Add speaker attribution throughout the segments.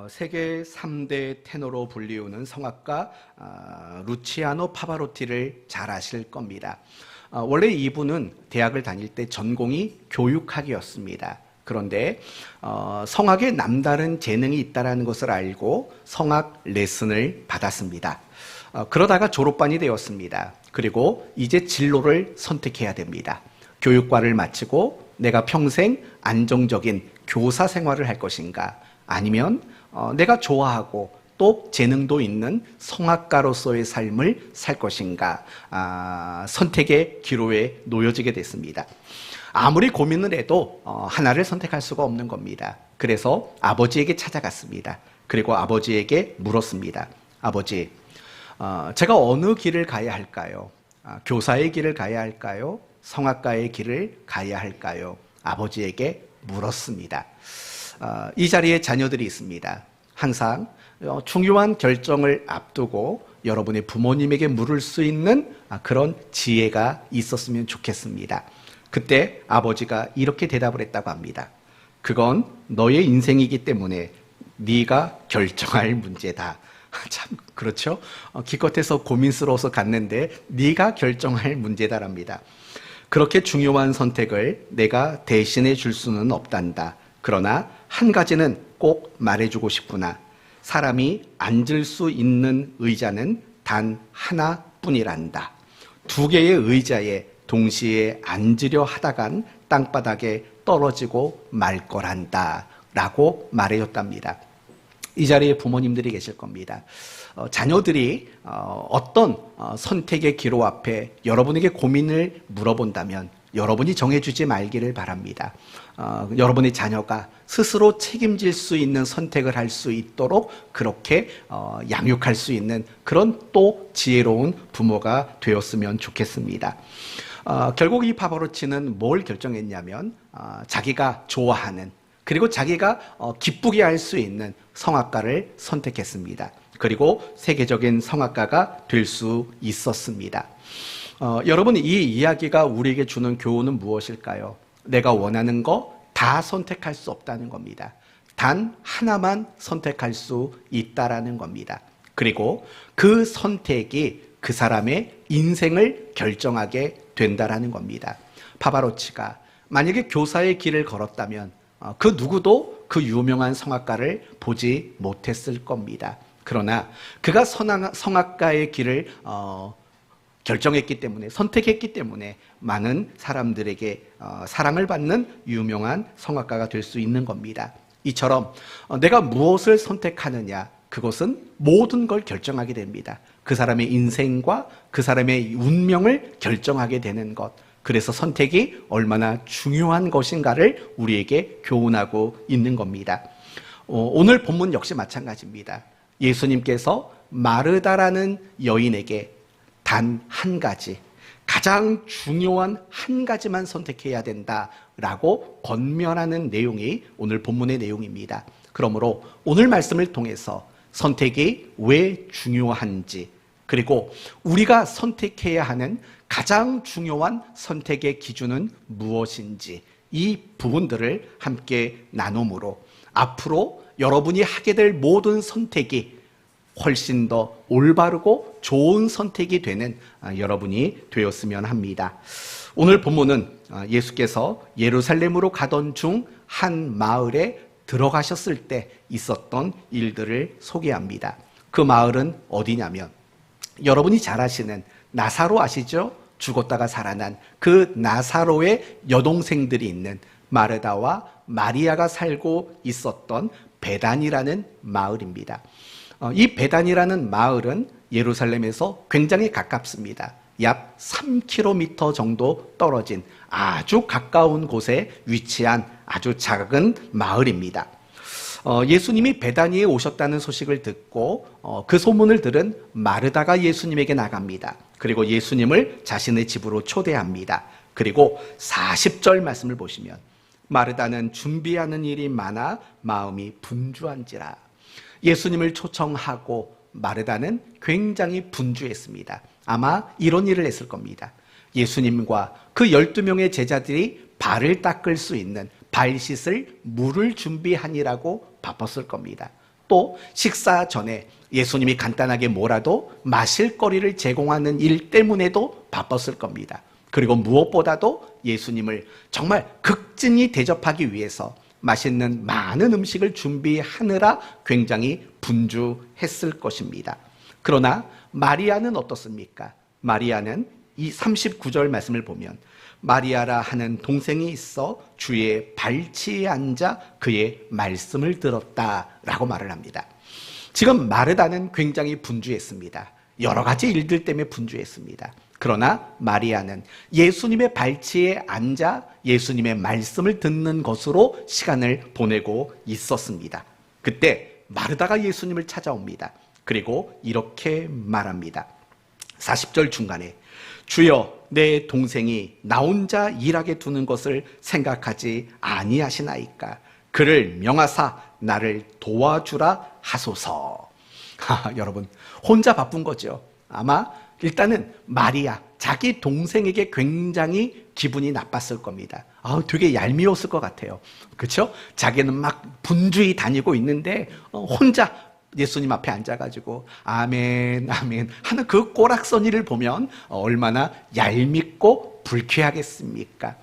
Speaker 1: 세계 3대 테너로 불리우는 성악가 루치아노 파바로티를 잘 아실 겁니다. 원래 이분은 대학을 다닐 때 전공이 교육학이었습니다. 그런데 성악에 남다른 재능이 있다는 것을 알고 성악 레슨을 받았습니다. 그러다가 졸업반이 되었습니다. 그리고 이제 진로를 선택해야 됩니다. 교육과를 마치고 내가 평생 안정적인 교사 생활을 할 것인가, 아니면 내가 좋아하고 또 재능도 있는 성악가로서의 삶을 살 것인가, 선택의 기로에 놓여지게 됐습니다. 아무리 고민을 해도 하나를 선택할 수가 없는 겁니다. 그래서 아버지에게 찾아갔습니다. 그리고 아버지에게 물었습니다. 아버지, 제가 어느 길을 가야 할까요? 교사의 길을 가야 할까요? 성악가의 길을 가야 할까요? 아버지에게 물었습니다. 이 자리에 자녀들이 있습니다. 항상 중요한 결정을 앞두고 여러분의 부모님에게 물을 수 있는 그런 지혜가 있었으면 좋겠습니다. 그때 아버지가 이렇게 대답을 했다고 합니다. 그건 너의 인생이기 때문에 네가 결정할 문제다. 참 그렇죠? 기껏해서 고민스러워서 갔는데 네가 결정할 문제다랍니다. 그렇게 중요한 선택을 내가 대신해 줄 수는 없단다. 그러나 한 가지는 꼭 말해주고 싶구나. 사람이 앉을 수 있는 의자는 단 하나뿐이란다. 두 개의 의자에 동시에 앉으려 하다간 땅바닥에 떨어지고 말 거란다 라고 말해줬답니다. 이 자리에 부모님들이 계실 겁니다. 자녀들이 어떤 선택의 기로 앞에 여러분에게 고민을 물어본다면 여러분이 정해주지 말기를 바랍니다. 여러분의 자녀가 스스로 책임질 수 있는 선택을 할 수 있도록 그렇게 양육할 수 있는 그런 또 지혜로운 부모가 되었으면 좋겠습니다. 결국 이 파바로치는 뭘 결정했냐면 자기가 좋아하는, 그리고 자기가 기쁘게 할 수 있는 성악가를 선택했습니다. 그리고 세계적인 성악가가 될 수 있었습니다. 여러분, 이 이야기가 우리에게 주는 교훈은 무엇일까요? 내가 원하는 거 다 선택할 수 없다는 겁니다. 단 하나만 선택할 수 있다라는 겁니다. 그리고 그 선택이 그 사람의 인생을 결정하게 된다라는 겁니다. 파바로치가 만약에 교사의 길을 걸었다면 그 누구도 그 유명한 성악가를 보지 못했을 겁니다. 그러나 그가 성악가의 길을 결정했기 때문에, 선택했기 때문에 많은 사람들에게 사랑을 받는 유명한 성악가가 될 수 있는 겁니다. 이처럼 내가 무엇을 선택하느냐, 그것은 모든 걸 결정하게 됩니다. 그 사람의 인생과 그 사람의 운명을 결정하게 되는 것. 그래서 선택이 얼마나 중요한 것인가를 우리에게 교훈하고 있는 겁니다. 오늘 본문 역시 마찬가지입니다. 예수님께서 마르다라는 여인에게 단 한 가지, 가장 중요한 한 가지만 선택해야 된다라고 권면하는 내용이 오늘 본문의 내용입니다. 그러므로 오늘 말씀을 통해서 선택이 왜 중요한지, 그리고 우리가 선택해야 하는 가장 중요한 선택의 기준은 무엇인지, 이 부분들을 함께 나눔으로 앞으로 여러분이 하게 될 모든 선택이 훨씬 더 올바르고 좋은 선택이 되는 여러분이 되었으면 합니다. 오늘 본문은 예수께서 예루살렘으로 가던 중 한 마을에 들어가셨을 때 있었던 일들을 소개합니다. 그 마을은 어디냐면, 여러분이 잘 아시는 나사로 아시죠? 죽었다가 살아난 그 나사로의 여동생들이 있는 마르다와 마리아가 살고 있었던 베단이라는 마을입니다. 이 베단이라는 마을은 예루살렘에서 굉장히 가깝습니다. 약 3km 정도 떨어진 아주 가까운 곳에 위치한 아주 작은 마을입니다. 예수님이 베다니에 오셨다는 소식을 듣고 그 소문을 들은 마르다가 예수님에게 나갑니다. 그리고 예수님을 자신의 집으로 초대합니다. 그리고 40절 말씀을 보시면, 마르다는 준비하는 일이 많아 마음이 분주한지라. 예수님을 초청하고 마르다는 굉장히 분주했습니다. 아마 이런 일을 했을 겁니다. 예수님과 그 12명의 제자들이 발을 닦을 수 있는 발 씻을 물을 준비하니라고 바빴을 겁니다. 또 식사 전에 예수님이 간단하게 뭐라도 마실 거리를 제공하는 일 때문에도 바빴을 겁니다. 그리고 무엇보다도 예수님을 정말 극진히 대접하기 위해서 맛있는 많은 음식을 준비하느라 굉장히 분주했을 것입니다. 그러나 마리아는 어떻습니까? 마리아는 이 39절 말씀을 보면 마리아라 하는 동생이 있어 주의 발치에 앉아 그의 말씀을 들었다라고 말을 합니다. 지금 마르다는 굉장히 분주했습니다. 여러 가지 일들 때문에 분주했습니다. 그러나 마리아는 예수님의 발치에 앉아 예수님의 말씀을 듣는 것으로 시간을 보내고 있었습니다. 그때 마르다가 예수님을 찾아옵니다. 그리고 이렇게 말합니다. 40절 중간에 주여 내 동생이 나 혼자 일하게 두는 것을 생각하지 아니하시나이까 그를 명하사 나를 도와주라 하소서. 여러분 혼자 바쁜 거죠. 아마 일단은 마리아 자기 동생에게 굉장히 기분이 나빴을 겁니다. 되게 얄미웠을 것 같아요. 그렇죠? 자기는 막 분주히 다니고 있는데 혼자 예수님 앞에 앉아가지고 아멘 아멘 하는 그 꼬락서니를 보면 얼마나 얄밉고 불쾌하겠습니까?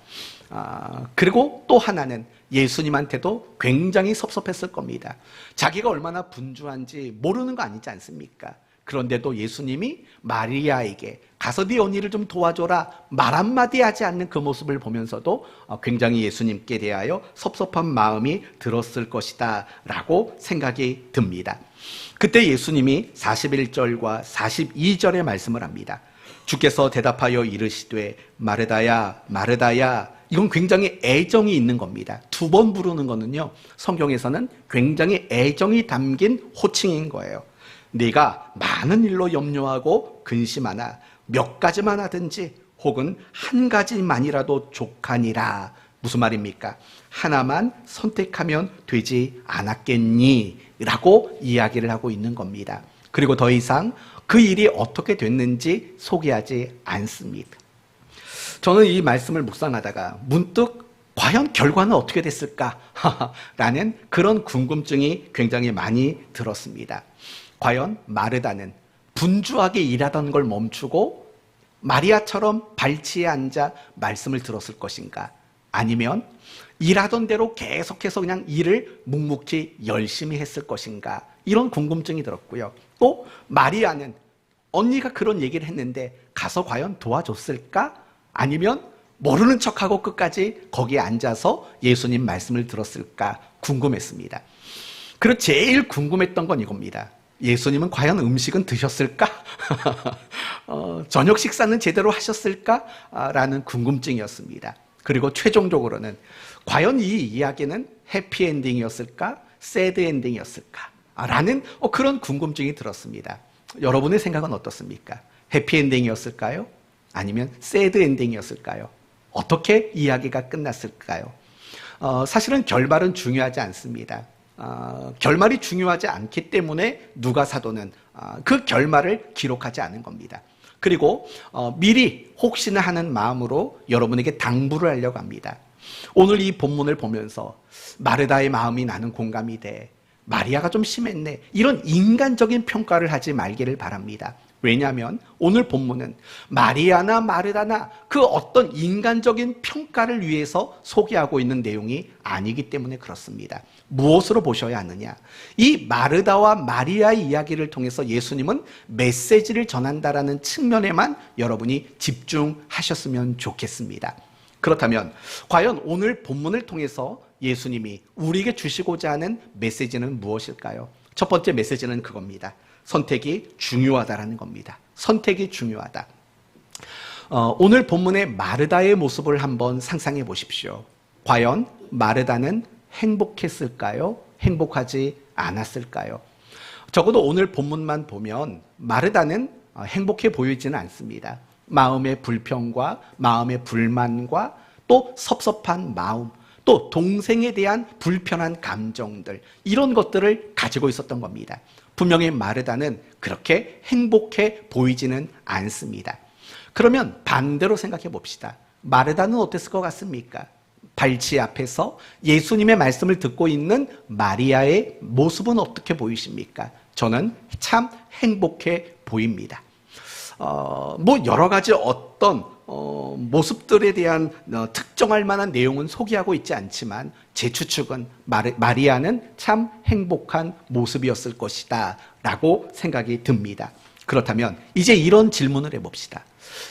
Speaker 1: 그리고 또 하나는 예수님한테도 굉장히 섭섭했을 겁니다. 자기가 얼마나 분주한지 모르는 거 아니지 않습니까? 그런데도 예수님이 마리아에게 가서 네 언니를 좀 도와줘라 말 한마디 하지 않는 그 모습을 보면서도 굉장히 예수님께 대하여 섭섭한 마음이 들었을 것이다 라고 생각이 듭니다. 그때 예수님이 41절과 42절의 말씀을 합니다. 주께서 대답하여 이르시되 마르다야 마르다야. 이건 굉장히 애정이 있는 겁니다. 2번 부르는 거는요 성경에서는 굉장히 애정이 담긴 호칭인 거예요. 네가 많은 일로 염려하고 근심하나 몇 가지만 하든지 혹은 한 가지만이라도 족하니라. 무슨 말입니까? 하나만 선택하면 되지 않았겠니? 라고 이야기를 하고 있는 겁니다. 그리고 더 이상 그 일이 어떻게 됐는지 소개하지 않습니다. 저는 이 말씀을 묵상하다가 문득 과연 결과는 어떻게 됐을까? 라는 그런 궁금증이 굉장히 많이 들었습니다. 과연 마르다는 분주하게 일하던 걸 멈추고 마리아처럼 발치에 앉아 말씀을 들었을 것인가? 아니면 일하던 대로 계속해서 그냥 일을 묵묵히 열심히 했을 것인가? 이런 궁금증이 들었고요. 또 마리아는 언니가 그런 얘기를 했는데 가서 과연 도와줬을까? 아니면 모르는 척하고 끝까지 거기에 앉아서 예수님 말씀을 들었을까 궁금했습니다. 그리고 제일 궁금했던 건 이겁니다. 예수님은 과연 음식은 드셨을까? 저녁 식사는 제대로 하셨을까? 라는 궁금증이었습니다. 그리고 최종적으로는 과연 이 이야기는 해피엔딩이었을까? 새드엔딩이었을까? 라는 그런 궁금증이 들었습니다. 여러분의 생각은 어떻습니까? 해피엔딩이었을까요? 아니면 새드엔딩이었을까요? 어떻게 이야기가 끝났을까요? 사실은 결말은 중요하지 않습니다. 결말이 중요하지 않기 때문에 누가 사도는 그 결말을 기록하지 않은 겁니다. 그리고 미리 혹시나 하는 마음으로 여러분에게 당부를 하려고 합니다. 오늘 이 본문을 보면서 마르다의 마음이 나는 공감이 돼. 마리아가 좀 심했네. 이런 인간적인 평가를 하지 말기를 바랍니다. 왜냐하면 오늘 본문은 마리아나 마르다나 그 어떤 인간적인 평가를 위해서 소개하고 있는 내용이 아니기 때문에 그렇습니다. 무엇으로 보셔야 하느냐? 이 마르다와 마리아의 이야기를 통해서 예수님은 메시지를 전한다라는 측면에만 여러분이 집중하셨으면 좋겠습니다. 그렇다면 과연 오늘 본문을 통해서 예수님이 우리에게 주시고자 하는 메시지는 무엇일까요? 첫 번째 메시지는 그겁니다. 선택이 중요하다라는 겁니다. 선택이 중요하다. 오늘 본문의 마르다의 모습을 한번 상상해 보십시오. 과연 마르다는 행복했을까요? 행복하지 않았을까요? 적어도 오늘 본문만 보면 마르다는 행복해 보이지는 않습니다. 마음의 불평과 마음의 불만과 또 섭섭한 마음, 또 동생에 대한 불편한 감정들, 이런 것들을 가지고 있었던 겁니다. 분명히 마르다는 그렇게 행복해 보이지는 않습니다. 그러면 반대로 생각해 봅시다. 마르다는 어땠을 것 같습니까? 발치 앞에서 예수님의 말씀을 듣고 있는 마리아의 모습은 어떻게 보이십니까? 저는 참 행복해 보입니다. 뭐 여러 가지 어떤 모습들에 대한 특정할 만한 내용은 소개하고 있지 않지만 제 추측은 마리아는 참 행복한 모습이었을 것이다 라고 생각이 듭니다. 그렇다면 이제 이런 질문을 해봅시다.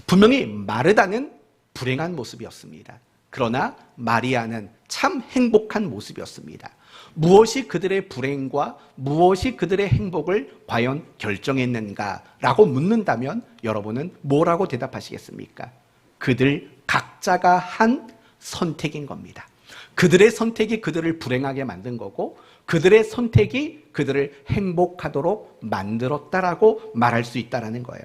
Speaker 1: 분명히 마르다는 불행한 모습이었습니다. 그러나 마리아는 참 행복한 모습이었습니다. 무엇이 그들의 불행과 무엇이 그들의 행복을 과연 결정했는가라고 묻는다면 여러분은 뭐라고 대답하시겠습니까? 그들 각자가 한 선택인 겁니다. 그들의 선택이 그들을 불행하게 만든 거고 그들의 선택이 그들을 행복하도록 만들었다라고 말할 수 있다는 거예요.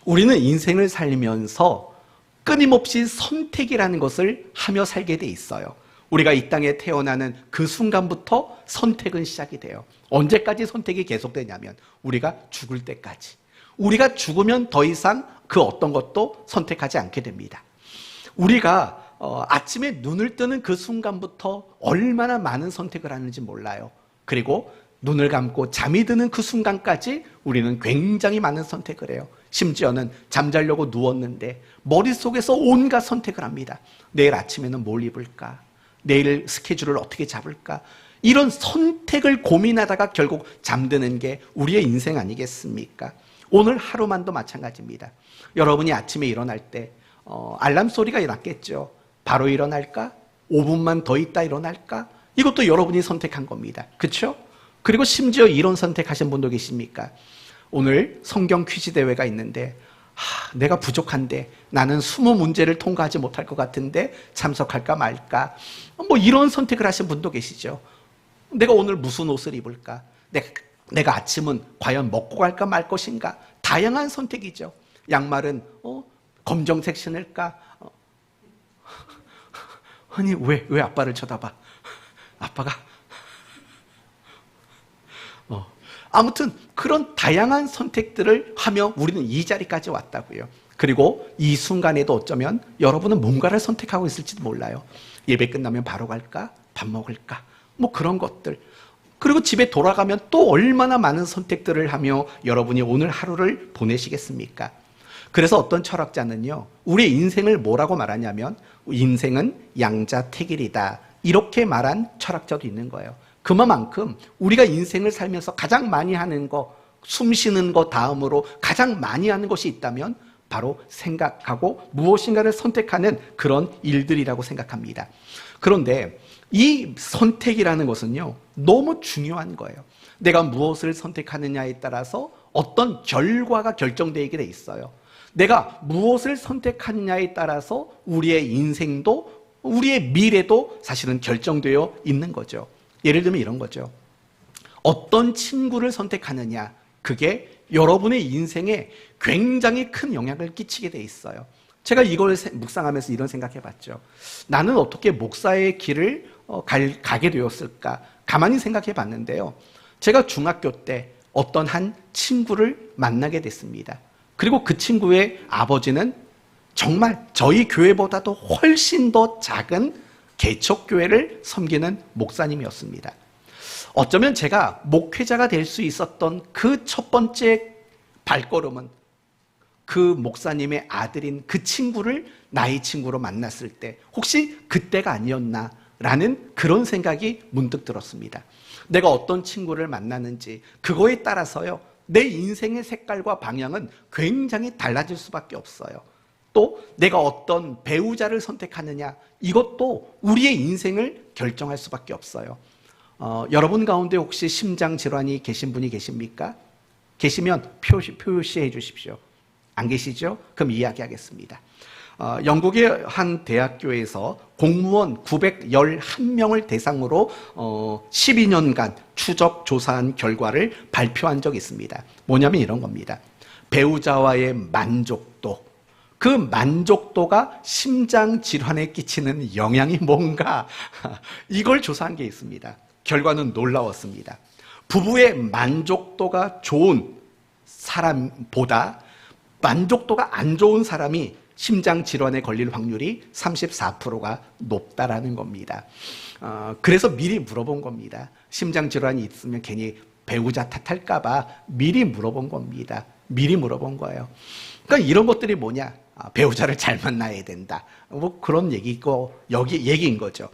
Speaker 1: 우리는 인생을 살면서 끊임없이 선택이라는 것을 하며 살게 돼 있어요. 우리가 이 땅에 태어나는 그 순간부터 선택은 시작이 돼요. 언제까지 선택이 계속되냐면 우리가 죽을 때까지. 우리가 죽으면 더 이상 그 어떤 것도 선택하지 않게 됩니다. 우리가 아침에 눈을 뜨는 그 순간부터 얼마나 많은 선택을 하는지 몰라요. 그리고 눈을 감고 잠이 드는 그 순간까지 우리는 굉장히 많은 선택을 해요. 심지어는 잠자려고 누웠는데 머릿속에서 온갖 선택을 합니다. 내일 아침에는 뭘 입을까? 내일 스케줄을 어떻게 잡을까? 이런 선택을 고민하다가 결국 잠드는 게 우리의 인생 아니겠습니까? 오늘 하루만도 마찬가지입니다. 여러분이 아침에 일어날 때 알람 소리가 났겠죠. 바로 일어날까? 5분만 더 있다 일어날까? 이것도 여러분이 선택한 겁니다. 그렇죠? 그리고 심지어 이런 선택하신 분도 계십니까? 오늘 성경 퀴즈 대회가 있는데 내가 부족한데 나는 20문제를 통과하지 못할 것 같은데 참석할까 말까? 뭐 이런 선택을 하신 분도 계시죠. 내가 오늘 무슨 옷을 입을까? 내가 아침은 과연 먹고 갈까 말 것인가? 다양한 선택이죠. 양말은 검정색 신을까? 아니 왜 아빠를 쳐다봐? 아빠가 아무튼 그런 다양한 선택들을 하며 우리는 이 자리까지 왔다고요. 그리고 이 순간에도 어쩌면 여러분은 뭔가를 선택하고 있을지도 몰라요. 예배 끝나면 바로 갈까? 밥 먹을까? 뭐 그런 것들. 그리고 집에 돌아가면 또 얼마나 많은 선택들을 하며 여러분이 오늘 하루를 보내시겠습니까? 그래서 어떤 철학자는요, 우리의 인생을 뭐라고 말하냐면 인생은 양자택일이다 이렇게 말한 철학자도 있는 거예요. 그만큼 우리가 인생을 살면서 가장 많이 하는 거, 숨 쉬는 거 다음으로 가장 많이 하는 것이 있다면 바로 생각하고 무엇인가를 선택하는 그런 일들이라고 생각합니다. 그런데 이 선택이라는 것은요, 너무 중요한 거예요. 내가 무엇을 선택하느냐에 따라서 어떤 결과가 결정되게 돼 있어요. 내가 무엇을 선택하느냐에 따라서 우리의 인생도 우리의 미래도 사실은 결정되어 있는 거죠. 예를 들면 이런 거죠. 어떤 친구를 선택하느냐, 그게 여러분의 인생에 굉장히 큰 영향을 끼치게 돼 있어요. 제가 이걸 묵상하면서 이런 생각해 봤죠. 나는 어떻게 목사의 길을 가게 되었을까? 가만히 생각해 봤는데요. 제가 중학교 때 어떤 한 친구를 만나게 됐습니다. 그리고 그 친구의 아버지는 정말 저희 교회보다도 훨씬 더 작은 개척교회를 섬기는 목사님이었습니다. 어쩌면 제가 목회자가 될 수 있었던 그 첫 번째 발걸음은 그 목사님의 아들인 그 친구를 나의 친구로 만났을 때 혹시 그때가 아니었나 라는 그런 생각이 문득 들었습니다. 내가 어떤 친구를 만나는지 그거에 따라서요, 내 인생의 색깔과 방향은 굉장히 달라질 수밖에 없어요. 또 내가 어떤 배우자를 선택하느냐, 이것도 우리의 인생을 결정할 수밖에 없어요. 여러분 가운데 혹시 심장질환이 계신 분이 계십니까? 계시면 표시해 주십시오. 안 계시죠? 그럼 이야기하겠습니다. 영국의 한 대학교에서 공무원 911명을 대상으로 12년간 추적 조사한 결과를 발표한 적이 있습니다. 뭐냐면 이런 겁니다. 배우자와의 만족도, 그 만족도가 심장 질환에 끼치는 영향이 뭔가, 이걸 조사한 게 있습니다. 결과는 놀라웠습니다. 부부의 만족도가 좋은 사람보다 만족도가 안 좋은 사람이 심장 질환에 걸릴 확률이 34%가 높다라는 겁니다. 그래서 미리 물어본 겁니다. 심장 질환이 있으면 괜히 배우자 탓할까봐 미리 물어본 겁니다. 미리 물어본 거예요. 그러니까 이런 것들이 뭐냐? 배우자를 잘 만나야 된다. 뭐 그런 얘기고 여기 얘기인 거죠.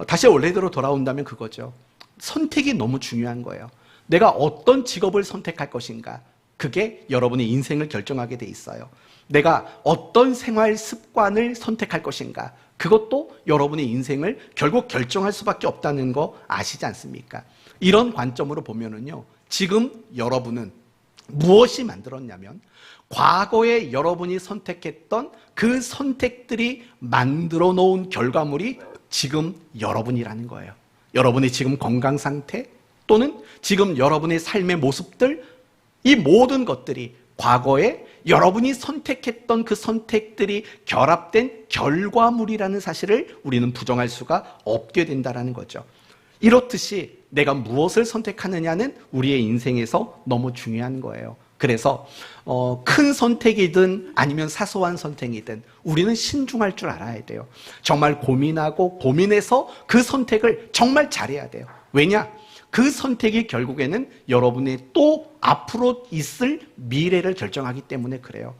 Speaker 1: 다시 원래대로 돌아온다면 그거죠. 선택이 너무 중요한 거예요. 내가 어떤 직업을 선택할 것인가? 그게 여러분의 인생을 결정하게 돼 있어요. 내가 어떤 생활 습관을 선택할 것인가? 그것도 여러분의 인생을 결국 결정할 수밖에 없다는 거 아시지 않습니까? 이런 관점으로 보면은요, 지금 여러분은 무엇이 만들었냐면 과거에 여러분이 선택했던 그 선택들이 만들어 놓은 결과물이 지금 여러분이라는 거예요. 여러분의 지금 건강 상태 또는 지금 여러분의 삶의 모습들, 이 모든 것들이 과거에 여러분이 선택했던 그 선택들이 결합된 결과물이라는 사실을 우리는 부정할 수가 없게 된다는 거죠. 이렇듯이 내가 무엇을 선택하느냐는 우리의 인생에서 너무 중요한 거예요. 그래서 큰 선택이든 아니면 사소한 선택이든 우리는 신중할 줄 알아야 돼요. 정말 고민하고 고민해서 그 선택을 정말 잘해야 돼요. 왜냐? 그 선택이 결국에는 여러분의 또 앞으로 있을 미래를 결정하기 때문에 그래요.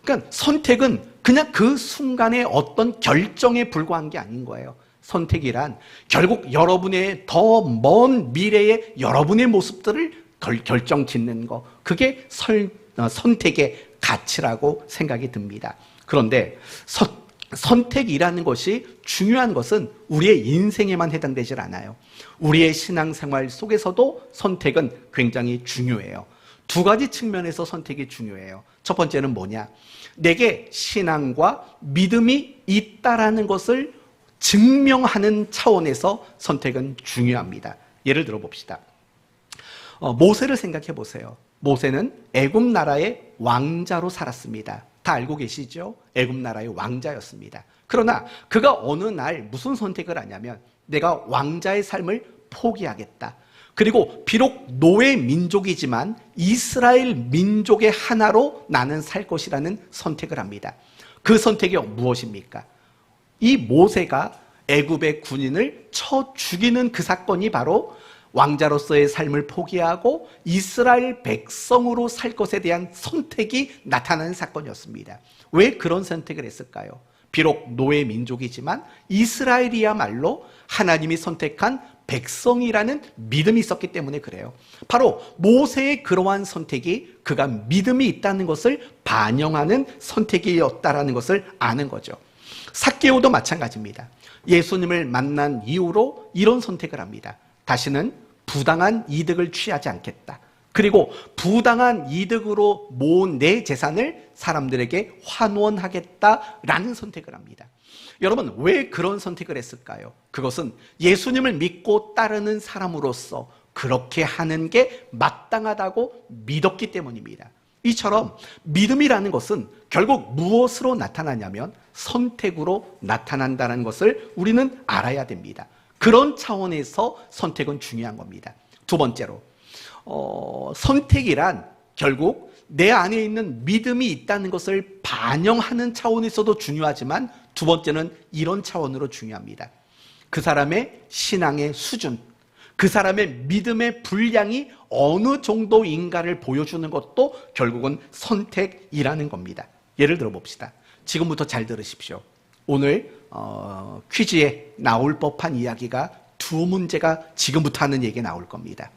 Speaker 1: 그러니까 선택은 그냥 그 순간의 어떤 결정에 불과한 게 아닌 거예요. 선택이란 결국 여러분의 더 먼 미래의 여러분의 모습들을 결정 짓는 거, 그게 선택의 가치라고 생각이 듭니다. 그런데 선택이라는 것이 중요한 것은 우리의 인생에만 해당되질 않아요. 우리의 신앙생활 속에서도 선택은 굉장히 중요해요. 두 가지 측면에서 선택이 중요해요. 첫 번째는 뭐냐? 내게 신앙과 믿음이 있다라는 것을 증명하는 차원에서 선택은 중요합니다. 예를 들어 봅시다. 모세를 생각해 보세요. 모세는 애굽 나라의 왕자로 살았습니다. 다 알고 계시죠? 애굽 나라의 왕자였습니다. 그러나 그가 어느 날 무슨 선택을 하냐면 내가 왕자의 삶을 포기하겠다. 그리고 비록 노예 민족이지만 이스라엘 민족의 하나로 나는 살 것이라는 선택을 합니다. 그 선택이 무엇입니까? 이 모세가 애굽의 군인을 쳐 죽이는 그 사건이 바로 왕자로서의 삶을 포기하고 이스라엘 백성으로 살 것에 대한 선택이 나타나는 사건이었습니다. 왜 그런 선택을 했을까요? 비록 노예 민족이지만 이스라엘이야말로 하나님이 선택한 백성이라는 믿음이 있었기 때문에 그래요. 바로 모세의 그러한 선택이 그가 믿음이 있다는 것을 반영하는 선택이었다는 것을 아는 거죠. 삭개오도 마찬가지입니다. 예수님을 만난 이후로 이런 선택을 합니다. 다시는 부당한 이득을 취하지 않겠다. 그리고 부당한 이득으로 모은 내 재산을 사람들에게 환원하겠다라는 선택을 합니다. 여러분, 왜 그런 선택을 했을까요? 그것은 예수님을 믿고 따르는 사람으로서 그렇게 하는 게 마땅하다고 믿었기 때문입니다. 이처럼 믿음이라는 것은 결국 무엇으로 나타나냐면 선택으로 나타난다는 것을 우리는 알아야 됩니다. 그런 차원에서 선택은 중요한 겁니다. 두 번째로, 선택이란 결국 내 안에 있는 믿음이 있다는 것을 반영하는 차원에서도 중요하지만 두 번째는 이런 차원으로 중요합니다. 그 사람의 신앙의 수준, 그 사람의 믿음의 분량이 어느 정도인가를 보여주는 것도 결국은 선택이라는 겁니다. 예를 들어 봅시다. 지금부터 잘 들으십시오. 오늘 퀴즈에 나올 법한 이야기가 두 문제가 지금부터 하는 얘기가 나올 겁니다.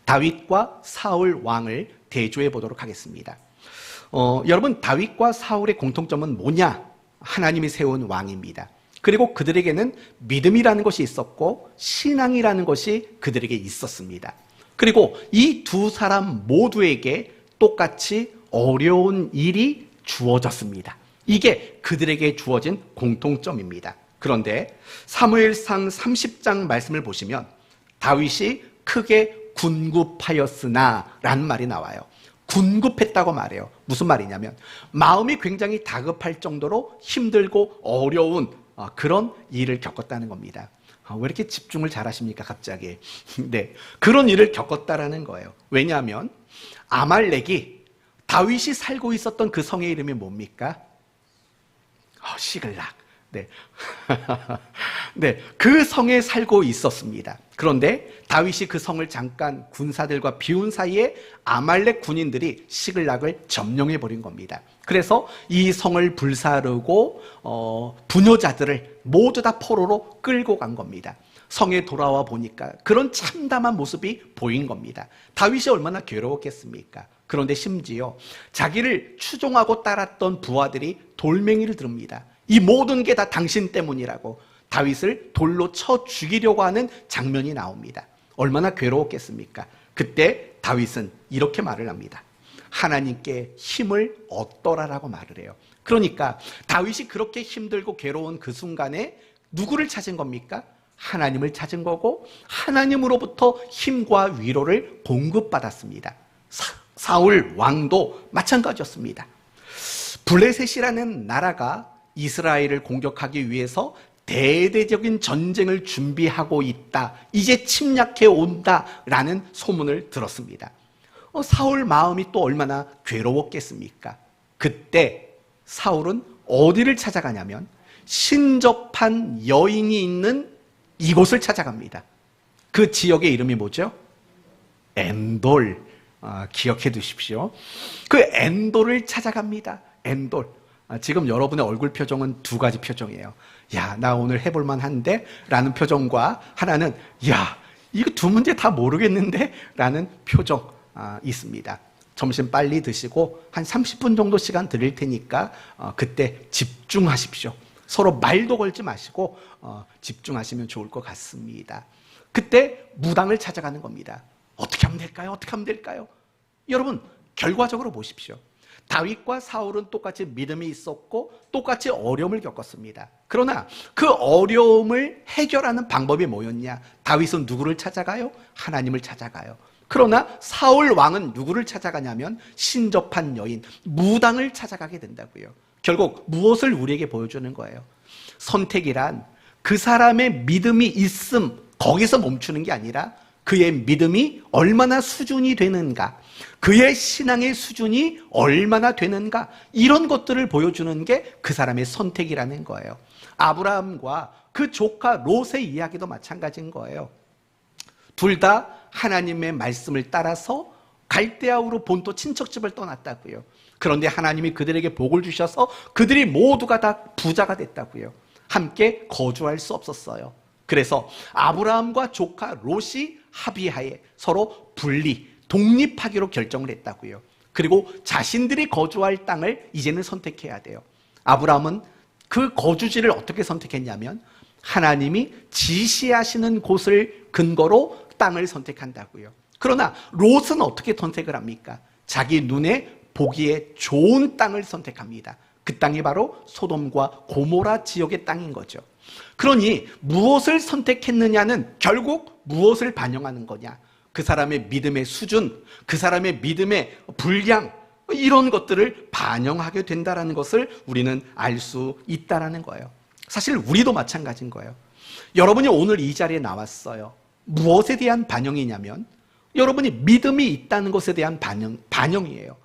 Speaker 1: 다윗과 사울 왕을 대조해 보도록 하겠습니다. 여러분, 다윗과 사울의 공통점은 뭐냐? 하나님이 세운 왕입니다. 그리고 그들에게는 믿음이라는 것이 있었고 신앙이라는 것이 그들에게 있었습니다. 그리고 이 두 사람 모두에게 똑같이 어려운 일이 주어졌습니다. 이게 그들에게 주어진 공통점입니다. 그런데 사무엘상 30장 말씀을 보시면 다윗이 크게 군급하였으나 라는 말이 나와요. 군급했다고 말해요. 무슨 말이냐면 마음이 굉장히 다급할 정도로 힘들고 어려운 그런 일을 겪었다는 겁니다. 왜 이렇게 집중을 잘하십니까 갑자기? 네, 그런 일을 겪었다라는 거예요. 왜냐하면 아말렉이 다윗이 살고 있었던 그 성의 이름이 뭡니까? 시글락. 네. 네, 그 성에 살고 있었습니다. 그런데 다윗이 그 성을 잠깐 군사들과 비운 사이에 아말렉 군인들이 시글락을 점령해 버린 겁니다. 그래서 이 성을 불사르고 부녀자들을 모두 다 포로로 끌고 간 겁니다. 성에 돌아와 보니까 그런 참담한 모습이 보인 겁니다. 다윗이 얼마나 괴로웠겠습니까? 그런데 심지어 자기를 추종하고 따랐던 부하들이 돌멩이를 듭니다. 이 모든 게 다 당신 때문이라고 다윗을 돌로 쳐 죽이려고 하는 장면이 나옵니다. 얼마나 괴로웠겠습니까? 그때 다윗은 이렇게 말을 합니다. 하나님께 힘을 얻더라라고 말을 해요. 그러니까 다윗이 그렇게 힘들고 괴로운 그 순간에 누구를 찾은 겁니까? 하나님을 찾은 거고 하나님으로부터 힘과 위로를 공급받았습니다. 사울 왕도 마찬가지였습니다. 블레셋이라는 나라가 이스라엘을 공격하기 위해서 대대적인 전쟁을 준비하고 있다. 이제 침략해 온다라는 소문을 들었습니다. 사울 마음이 또 얼마나 괴로웠겠습니까? 그때 사울은 어디를 찾아가냐면 신접한 여인이 있는 이곳을 찾아갑니다. 그 지역의 이름이 뭐죠? 엔돌. 기억해 두십시오. 그 엔돌을 찾아갑니다. 엔돌. 지금 여러분의 얼굴 표정은 두 가지 표정이에요. 야, 나 오늘 해볼만 한데? 라는 표정과 하나는 야, 이거 두 문제 다 모르겠는데? 라는 표정 있습니다. 점심 빨리 드시고 한 30분 정도 시간 드릴 테니까 그때 집중하십시오. 서로 말도 걸지 마시고 집중하시면 좋을 것 같습니다. 그때 무당을 찾아가는 겁니다. 어떻게 하면 될까요? 어떻게 하면 될까요? 여러분, 결과적으로 보십시오. 다윗과 사울은 똑같이 믿음이 있었고 똑같이 어려움을 겪었습니다. 그러나 그 어려움을 해결하는 방법이 뭐였냐? 다윗은 누구를 찾아가요? 하나님을 찾아가요. 그러나 사울 왕은 누구를 찾아가냐면 신접한 여인, 무당을 찾아가게 된다고요. 결국 무엇을 우리에게 보여주는 거예요? 선택이란 그 사람의 믿음이 있음, 거기서 멈추는 게 아니라 그의 믿음이 얼마나 수준이 되는가, 그의 신앙의 수준이 얼마나 되는가, 이런 것들을 보여주는 게 그 사람의 선택이라는 거예요. 아브라함과 그 조카 롯의 이야기도 마찬가지인 거예요. 둘 다 하나님의 말씀을 따라서 갈대아우로 본토 친척집을 떠났다고요. 그런데 하나님이 그들에게 복을 주셔서 그들이 모두가 다 부자가 됐다고요. 함께 거주할 수 없었어요. 그래서 아브라함과 조카 롯이 합의하에 서로 독립하기로 결정을 했다고요. 그리고 자신들이 거주할 땅을 이제는 선택해야 돼요. 아브라함은 그 거주지를 어떻게 선택했냐면 하나님이 지시하시는 곳을 근거로 땅을 선택한다고요. 그러나 롯은 어떻게 선택을 합니까? 자기 눈에 보기에 좋은 땅을 선택합니다. 그 땅이 바로 소돔과 고모라 지역의 땅인 거죠. 그러니 무엇을 선택했느냐는 결국 무엇을 반영하는 거냐? 그 사람의 믿음의 수준, 그 사람의 믿음의 분량, 이런 것들을 반영하게 된다는 것을 우리는 알 수 있다는 거예요. 사실 우리도 마찬가지인 거예요. 여러분이 오늘 이 자리에 나왔어요. 무엇에 대한 반영이냐면 여러분이 믿음이 있다는 것에 대한 반영이에요.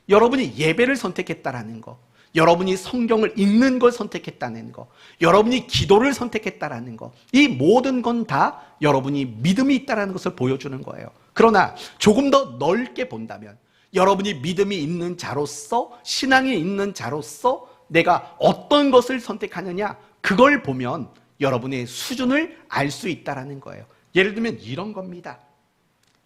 Speaker 1: 여러분이 예배를 선택했다라는 거, 여러분이 성경을 읽는 걸 선택했다는 거, 여러분이 기도를 선택했다라는 거, 이 모든 건 다 여러분이 믿음이 있다는 것을 보여주는 거예요. 그러나 조금 더 넓게 본다면 여러분이 믿음이 있는 자로서, 신앙이 있는 자로서 내가 어떤 것을 선택하느냐, 그걸 보면 여러분의 수준을 알 수 있다는 거예요. 예를 들면 이런 겁니다.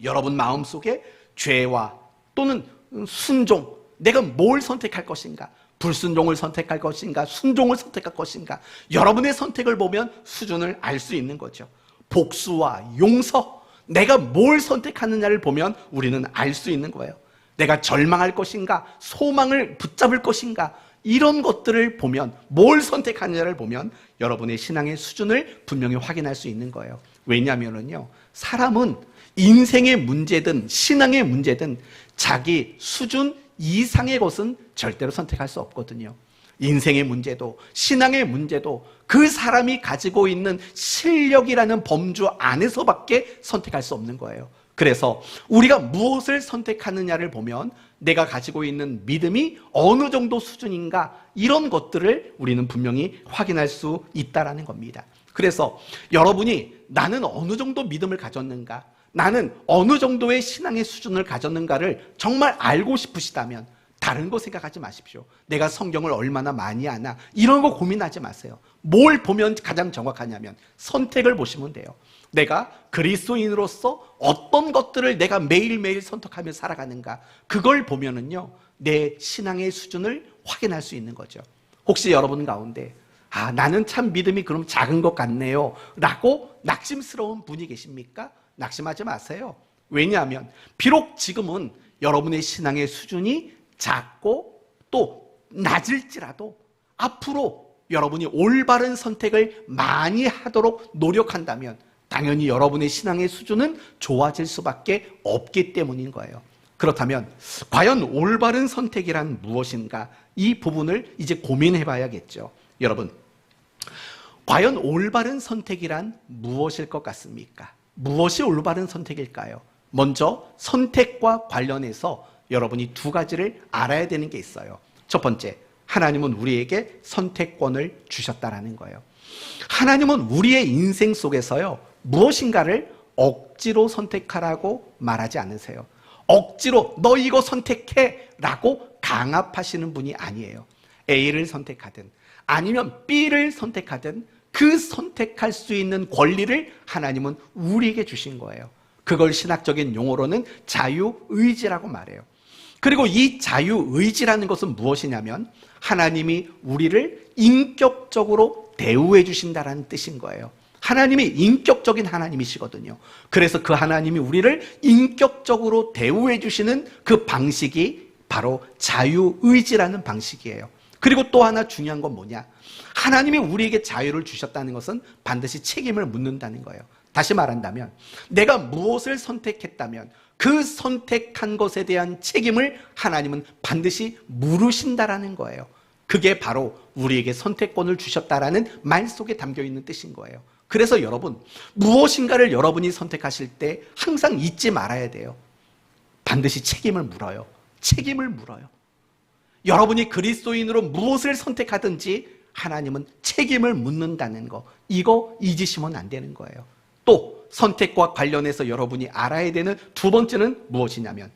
Speaker 1: 여러분 마음속에 죄와 또는 순종, 내가 뭘 선택할 것인가, 불순종을 선택할 것인가, 순종을 선택할 것인가, 여러분의 선택을 보면 수준을 알 수 있는 거죠. 복수와 용서, 내가 뭘 선택하느냐를 보면 우리는 알 수 있는 거예요. 내가 절망할 것인가, 소망을 붙잡을 것인가, 이런 것들을 보면, 뭘 선택하느냐를 보면 여러분의 신앙의 수준을 분명히 확인할 수 있는 거예요. 왜냐하면요, 사람은 인생의 문제든 신앙의 문제든 자기 수준 이상의 것은 절대로 선택할 수 없거든요. 인생의 문제도 신앙의 문제도 그 사람이 가지고 있는 실력이라는 범주 안에서밖에 선택할 수 없는 거예요. 그래서 우리가 무엇을 선택하느냐를 보면 내가 가지고 있는 믿음이 어느 정도 수준인가, 이런 것들을 우리는 분명히 확인할 수 있다는 겁니다. 그래서 여러분이 나는 어느 정도 믿음을 가졌는가, 나는 어느 정도의 신앙의 수준을 가졌는가를 정말 알고 싶으시다면 다른 거 생각하지 마십시오. 내가 성경을 얼마나 많이 아나, 이런 거 고민하지 마세요. 뭘 보면 가장 정확하냐면 선택을 보시면 돼요. 내가 그리스도인으로서 어떤 것들을 내가 매일매일 선택하며 살아가는가, 그걸 보면은요, 내 신앙의 수준을 확인할 수 있는 거죠. 혹시 여러분 가운데 나는 참 믿음이 그럼 작은 것 같네요 라고 낙심스러운 분이 계십니까? 낙심하지 마세요. 왜냐하면 비록 지금은 여러분의 신앙의 수준이 작고 또 낮을지라도 앞으로 여러분이 올바른 선택을 많이 하도록 노력한다면 당연히 여러분의 신앙의 수준은 좋아질 수밖에 없기 때문인 거예요. 그렇다면 과연 올바른 선택이란 무엇인가, 이 부분을 이제 고민해 봐야겠죠. 여러분, 과연 올바른 선택이란 무엇일 것 같습니까? 무엇이 올바른 선택일까요? 먼저 선택과 관련해서 여러분이 두 가지를 알아야 되는 게 있어요. 첫 번째, 하나님은 우리에게 선택권을 주셨다라는 거예요. 하나님은 우리의 인생 속에서요, 무엇인가를 억지로 선택하라고 말하지 않으세요. 억지로 너 이거 선택해 라고 강압하시는 분이 아니에요. A를 선택하든 아니면 B를 선택하든 그 선택할 수 있는 권리를 하나님은 우리에게 주신 거예요. 그걸 신학적인 용어로는 자유의지라고 말해요. 그리고 이 자유의지라는 것은 무엇이냐면 하나님이 우리를 인격적으로 대우해 주신다는 뜻인 거예요. 하나님이 인격적인 하나님이시거든요. 그래서 그 하나님이 우리를 인격적으로 대우해 주시는 그 방식이 바로 자유의지라는 방식이에요. 그리고 또 하나 중요한 건 뭐냐? 하나님이 우리에게 자유를 주셨다는 것은 반드시 책임을 묻는다는 거예요. 다시 말한다면 내가 무엇을 선택했다면 그 선택한 것에 대한 책임을 하나님은 반드시 물으신다라는 거예요. 그게 바로 우리에게 선택권을 주셨다라는 말 속에 담겨 있는 뜻인 거예요. 그래서 여러분, 무엇인가를 여러분이 선택하실 때 항상 잊지 말아야 돼요. 반드시 책임을 물어요. 책임을 물어요. 여러분이 그리스도인으로 무엇을 선택하든지 하나님은 책임을 묻는다는 거, 이거 잊으시면 안 되는 거예요. 또 선택과 관련해서 여러분이 알아야 되는 두 번째는 무엇이냐면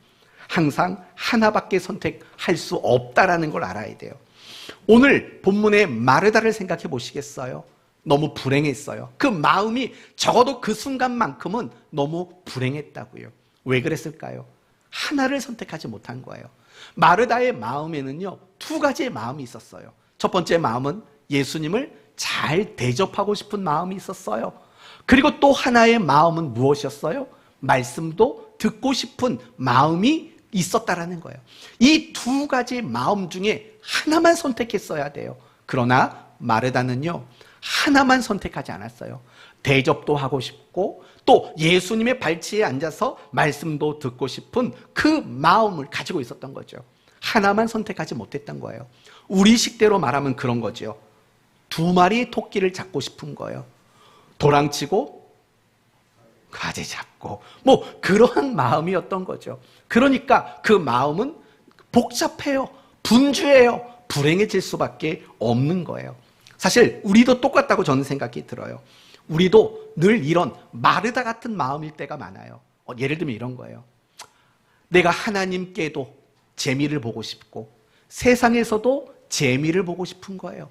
Speaker 1: 항상 하나밖에 선택할 수 없다라는 걸 알아야 돼요. 오늘 본문의 마르다를 생각해 보시겠어요? 너무 불행했어요. 그 마음이 적어도 그 순간만큼은 너무 불행했다고요. 왜 그랬을까요? 하나를 선택하지 못한 거예요. 마르다의 마음에는요, 두 가지의 마음이 있었어요. 첫 번째 마음은 예수님을 잘 대접하고 싶은 마음이 있었어요. 그리고 또 하나의 마음은 무엇이었어요? 말씀도 듣고 싶은 마음이 있었다라는 거예요. 이 두 가지 마음 중에 하나만 선택했어야 돼요. 그러나 마르다는요, 하나만 선택하지 않았어요. 대접도 하고 싶고 또 예수님의 발치에 앉아서 말씀도 듣고 싶은 그 마음을 가지고 있었던 거죠. 하나만 선택하지 못했던 거예요. 우리식대로 말하면 그런 거죠. 두 마리 토끼를 잡고 싶은 거예요. 도랑치고 가재 잡고 뭐 그러한 마음이었던 거죠. 그러니까 그 마음은 복잡해요. 분주해요. 불행해질 수밖에 없는 거예요. 사실 우리도 똑같다고 저는 생각이 들어요. 우리도 늘 이런 마르다 같은 마음일 때가 많아요. 예를 들면 이런 거예요. 내가 하나님께도 재미를 보고 싶고 세상에서도 재미를 보고 싶은 거예요.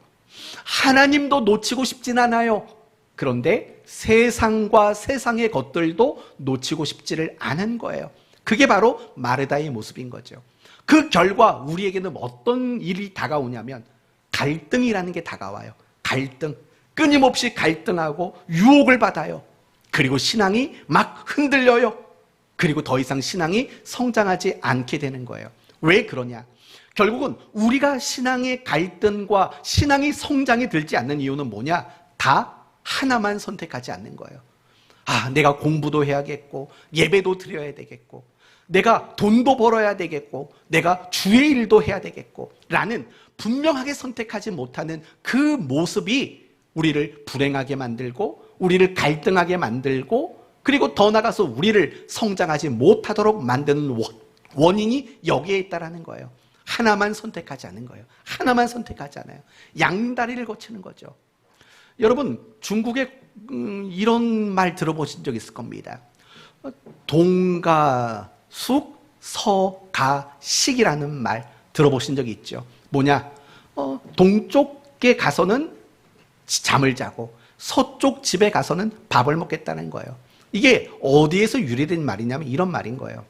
Speaker 1: 하나님도 놓치고 싶진 않아요. 그런데 세상과 세상의 것들도 놓치고 싶지를 않은 거예요. 그게 바로 마르다의 모습인 거죠. 그 결과 우리에게는 어떤 일이 다가오냐면 갈등이라는 게 다가와요. 갈등. 끊임없이 갈등하고 유혹을 받아요. 그리고 신앙이 막 흔들려요. 그리고 더 이상 신앙이 성장하지 않게 되는 거예요. 왜 그러냐? 결국은 우리가 신앙의 갈등과 신앙이 성장이 들지 않는 이유는 뭐냐? 다 하나만 선택하지 않는 거예요. 내가 공부도 해야겠고 예배도 드려야 되겠고 내가 돈도 벌어야 되겠고 내가 주의 일도 해야 되겠고 라는 분명하게 선택하지 못하는 그 모습이 우리를 불행하게 만들고 우리를 갈등하게 만들고 그리고 더 나아가서 우리를 성장하지 못하도록 만드는 원인이 여기에 있다라는 거예요. 하나만 선택하지 않은 거예요. 하나만 선택하지 않아요. 양다리를 거치는 거죠. 여러분, 중국에 이런 말 들어보신 적 있을 겁니다. 동가숙 서가식이라는 말 들어보신 적이 있죠. 뭐냐? 동쪽에 가서는 잠을 자고 서쪽 집에 가서는 밥을 먹겠다는 거예요. 이게 어디에서 유래된 말이냐면 이런 말인 거예요.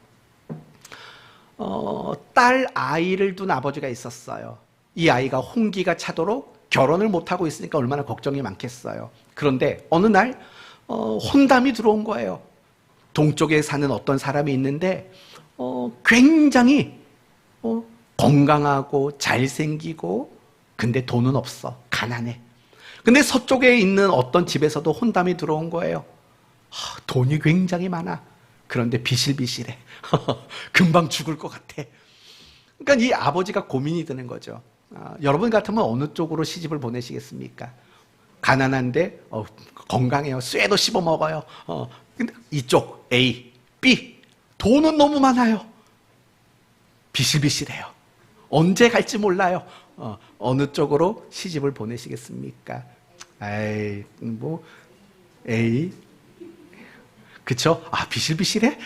Speaker 1: 딸 아이를 둔 아버지가 있었어요. 이 아이가 홍기가 차도록 결혼을 못하고 있으니까 얼마나 걱정이 많겠어요. 그런데 어느 날 혼담이 들어온 거예요. 동쪽에 사는 어떤 사람이 있는데 굉장히 건강하고 잘생기고 근데 돈은 없어. 가난해. 근데 서쪽에 있는 어떤 집에서도 혼담이 들어온 거예요. 돈이 굉장히 많아. 그런데 비실비실해. 금방 죽을 것 같아. 그러니까 이 아버지가 고민이 드는 거죠. 여러분 같으면 어느 쪽으로 시집을 보내시겠습니까? 가난한데 건강해요. 쇠도 씹어 먹어요. 근데 이쪽 A, B 돈은 너무 많아요. 비실비실해요. 언제 갈지 몰라요. 어느 쪽으로 시집을 보내시겠습니까? 에이, 뭐 A, 그쵸? 비실비실해?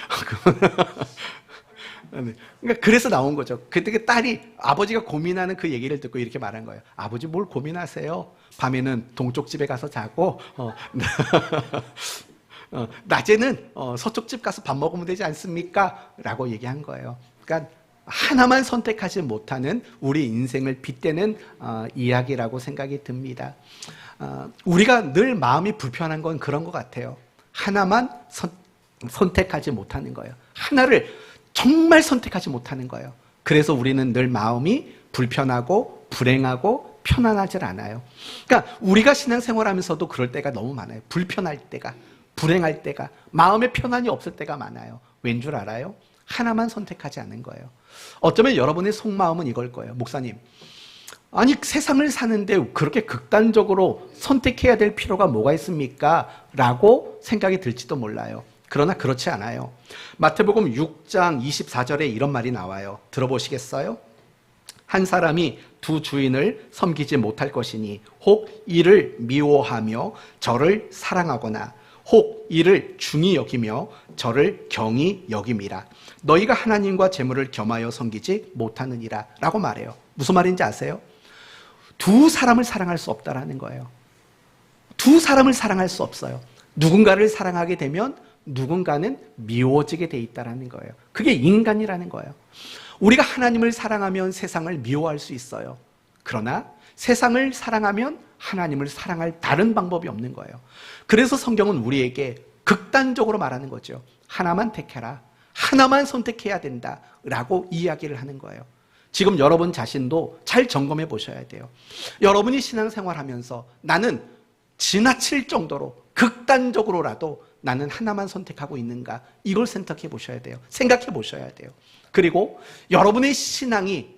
Speaker 1: 그러니까 그래서 나온 거죠. 그때 딸이 아버지가 고민하는 그 얘기를 듣고 이렇게 말한 거예요. 아버지 뭘 고민하세요? 밤에는 동쪽 집에 가서 자고 낮에는 서쪽 집 가서 밥 먹으면 되지 않습니까? 라고 얘기한 거예요. 그러니까 하나만 선택하지 못하는 우리 인생을 빗대는 이야기라고 생각이 듭니다. 우리가 늘 마음이 불편한 건 그런 것 같아요. 하나만 선택하지 못하는 거예요. 하나를 정말 선택하지 못하는 거예요. 그래서 우리는 늘 마음이 불편하고 불행하고 편안하지 않아요. 그러니까 우리가 신앙생활하면서도 그럴 때가 너무 많아요. 불편할 때가, 불행할 때가, 마음에 편안이 없을 때가 많아요. 왠 줄 알아요? 하나만 선택하지 않은 거예요. 어쩌면 여러분의 속마음은 이걸 거예요. 목사님, 아니 세상을 사는데 그렇게 극단적으로 선택해야 될 필요가 뭐가 있습니까? 라고 생각이 들지도 몰라요. 그러나 그렇지 않아요. 마태복음 6장 24절에 이런 말이 나와요. 들어보시겠어요? 한 사람이 두 주인을 섬기지 못할 것이니 혹 이를 미워하며 저를 사랑하거나 혹 이를 중히 여기며 저를 경히 여김이라. 너희가 하나님과 재물을 겸하여 섬기지 못하느니라 라고 말해요. 무슨 말인지 아세요? 두 사람을 사랑할 수 없다라는 거예요. 두 사람을 사랑할 수 없어요. 누군가를 사랑하게 되면 누군가는 미워지게 돼 있다라는 거예요. 그게 인간이라는 거예요. 우리가 하나님을 사랑하면 세상을 미워할 수 있어요. 그러나 세상을 사랑하면 하나님을 사랑할 다른 방법이 없는 거예요. 그래서 성경은 우리에게 극단적으로 말하는 거죠. 하나만 택해라. 하나만 선택해야 된다라고 이야기를 하는 거예요. 지금 여러분 자신도 잘 점검해 보셔야 돼요. 여러분이 신앙생활하면서 나는 지나칠 정도로 극단적으로라도 나는 하나만 선택하고 있는가? 이걸 생각해 보셔야 돼요. 생각해 보셔야 돼요. 그리고 여러분의 신앙이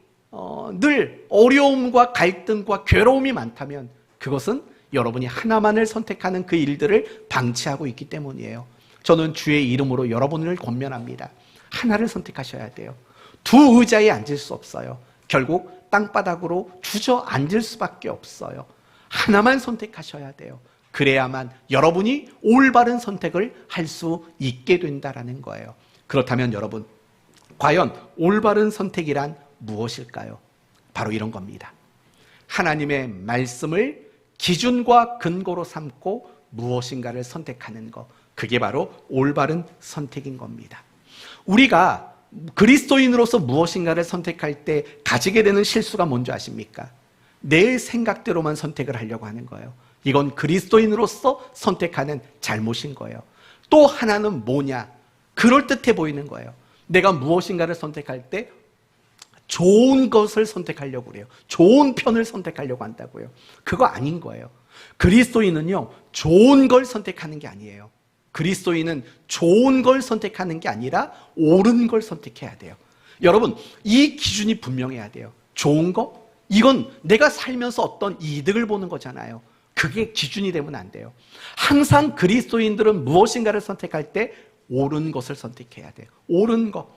Speaker 1: 늘 어려움과 갈등과 괴로움이 많다면 그것은 여러분이 하나만을 선택하는 그 일들을 방치하고 있기 때문이에요. 저는 주의 이름으로 여러분을 권면합니다. 하나를 선택하셔야 돼요. 두 의자에 앉을 수 없어요. 결국 땅바닥으로 주저앉을 수밖에 없어요. 하나만 선택하셔야 돼요. 그래야만 여러분이 올바른 선택을 할 수 있게 된다는 거예요. 그렇다면 여러분, 과연 올바른 선택이란 무엇일까요? 바로 이런 겁니다. 하나님의 말씀을 기준과 근거로 삼고 무엇인가를 선택하는 것, 그게 바로 올바른 선택인 겁니다. 우리가 그리스도인으로서 무엇인가를 선택할 때 가지게 되는 실수가 뭔지 아십니까? 내 생각대로만 선택을 하려고 하는 거예요. 이건 그리스도인으로서 선택하는 잘못인 거예요. 또 하나는 뭐냐? 그럴듯해 보이는 거예요. 내가 무엇인가를 선택할 때 좋은 것을 선택하려고 그래요. 좋은 편을 선택하려고 한다고요. 그거 아닌 거예요. 그리스도인은요, 좋은 걸 선택하는 게 아니에요. 그리스도인은 좋은 걸 선택하는 게 아니라 옳은 걸 선택해야 돼요. 여러분, 이 기준이 분명해야 돼요. 좋은 거? 이건 내가 살면서 어떤 이득을 보는 거잖아요. 그게 기준이 되면 안 돼요. 항상 그리스도인들은 무엇인가를 선택할 때 옳은 것을 선택해야 돼요. 옳은 것.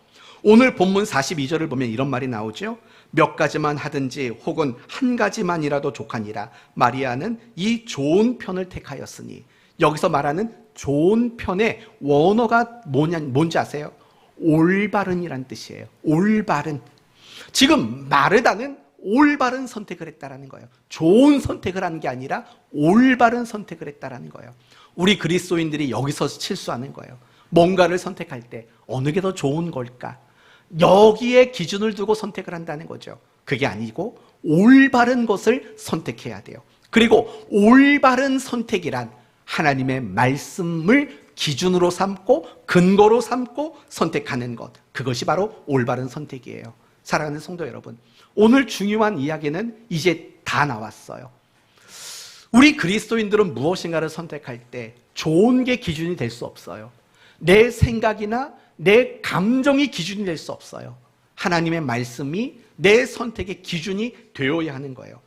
Speaker 1: 오늘 본문 42절을 보면 이런 말이 나오죠. 몇 가지만 하든지 혹은 한 가지만이라도 족하니라. 마리아는 이 좋은 편을 택하였으니. 여기서 말하는 좋은 편의 원어가 뭔지 아세요? 올바른이란 뜻이에요. 올바른. 지금 마르다는 올바른 선택을 했다라는 거예요. 좋은 선택을 한 게 아니라 올바른 선택을 했다라는 거예요. 우리 그리스도인들이 여기서 실수하는 거예요. 뭔가를 선택할 때 어느 게 더 좋은 걸까? 여기에 기준을 두고 선택을 한다는 거죠. 그게 아니고 올바른 것을 선택해야 돼요. 그리고 올바른 선택이란 하나님의 말씀을 기준으로 삼고 근거로 삼고 선택하는 것, 그것이 바로 올바른 선택이에요. 사랑하는 성도 여러분, 오늘 중요한 이야기는 이제 다 나왔어요. 우리 그리스도인들은 무엇인가를 선택할 때 좋은 게 기준이 될 수 없어요. 내 생각이나 내 감정이 기준이 될 수 없어요. 하나님의 말씀이 내 선택의 기준이 되어야 하는 거예요.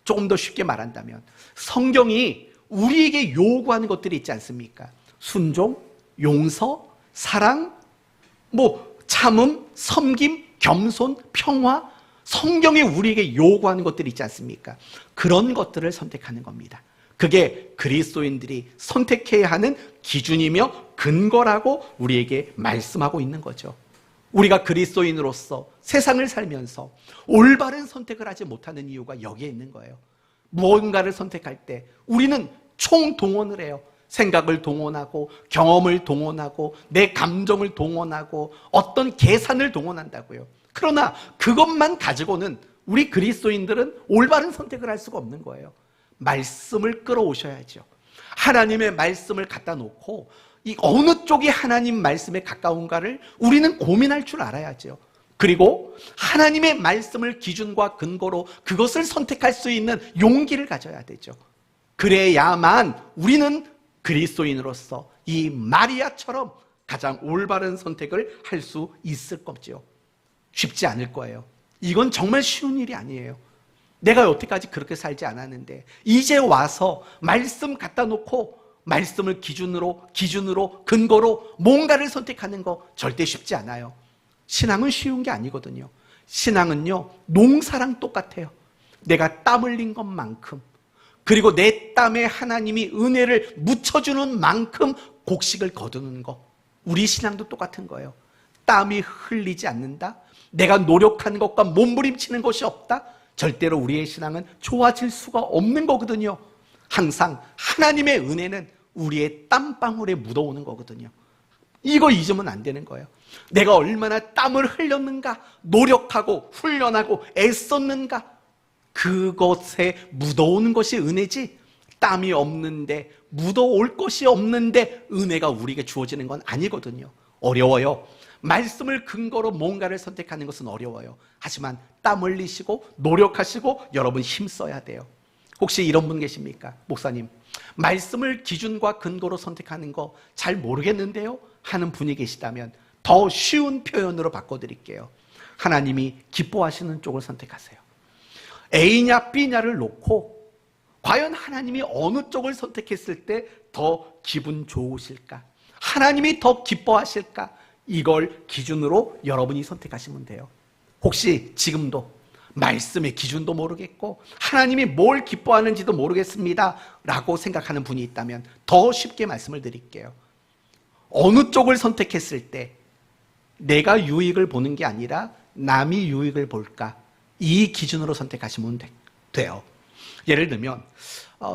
Speaker 1: 조금 더 쉽게 말한다면 성경이 우리에게 요구하는 것들이 있지 않습니까? 순종, 용서, 사랑, 참음, 섬김, 겸손, 평화, 성경이 우리에게 요구하는 것들이 있지 않습니까? 그런 것들을 선택하는 겁니다. 그게 그리스도인들이 선택해야 하는 기준이며 근거라고 우리에게 말씀하고 있는 거죠. 우리가 그리스도인으로서 세상을 살면서 올바른 선택을 하지 못하는 이유가 여기에 있는 거예요. 무언가를 선택할 때 우리는 총동원을 해요. 생각을 동원하고 경험을 동원하고 내 감정을 동원하고 어떤 계산을 동원한다고요. 그러나 그것만 가지고는 우리 그리스도인들은 올바른 선택을 할 수가 없는 거예요. 말씀을 끌어오셔야죠. 하나님의 말씀을 갖다 놓고 이 어느 쪽이 하나님 말씀에 가까운가를 우리는 고민할 줄 알아야죠. 그리고 하나님의 말씀을 기준과 근거로 그것을 선택할 수 있는 용기를 가져야 되죠. 그래야만 우리는 그리스도인으로서 이 마리아처럼 가장 올바른 선택을 할 수 있을 거죠. 쉽지 않을 거예요. 이건 정말 쉬운 일이 아니에요. 내가 여태까지 그렇게 살지 않았는데 이제 와서 말씀 갖다 놓고 말씀을 기준으로 근거로 뭔가를 선택하는 거 절대 쉽지 않아요. 신앙은 쉬운 게 아니거든요. 신앙은요, 농사랑 똑같아요. 내가 땀 흘린 것만큼, 그리고 내 땀에 하나님이 은혜를 묻혀주는 만큼 곡식을 거두는 거. 우리 신앙도 똑같은 거예요. 땀이 흘리지 않는다? 내가 노력하는 것과 몸부림치는 것이 없다? 절대로 우리의 신앙은 좋아질 수가 없는 거거든요. 항상 하나님의 은혜는 우리의 땀방울에 묻어오는 거거든요. 이거 잊으면 안 되는 거예요. 내가 얼마나 땀을 흘렸는가, 노력하고 훈련하고 애썼는가, 그것에 묻어오는 것이 은혜지, 땀이 없는데 묻어올 것이 없는데 은혜가 우리에게 주어지는 건 아니거든요. 어려워요. 말씀을 근거로 뭔가를 선택하는 것은 어려워요. 하지만 땀 흘리시고 노력하시고 여러분 힘써야 돼요. 혹시 이런 분 계십니까? 목사님, 말씀을 기준과 근거로 선택하는 거 잘 모르겠는데요? 하는 분이 계시다면 더 쉬운 표현으로 바꿔드릴게요. 하나님이 기뻐하시는 쪽을 선택하세요. A냐 B냐를 놓고 과연 하나님이 어느 쪽을 선택했을 때 더 기분 좋으실까? 하나님이 더 기뻐하실까? 이걸 기준으로 여러분이 선택하시면 돼요. 혹시 지금도 말씀의 기준도 모르겠고 하나님이 뭘 기뻐하는지도 모르겠습니다 라고 생각하는 분이 있다면 더 쉽게 말씀을 드릴게요. 어느 쪽을 선택했을 때 내가 유익을 보는 게 아니라 남이 유익을 볼까? 이 기준으로 선택하시면 돼요. 예를 들면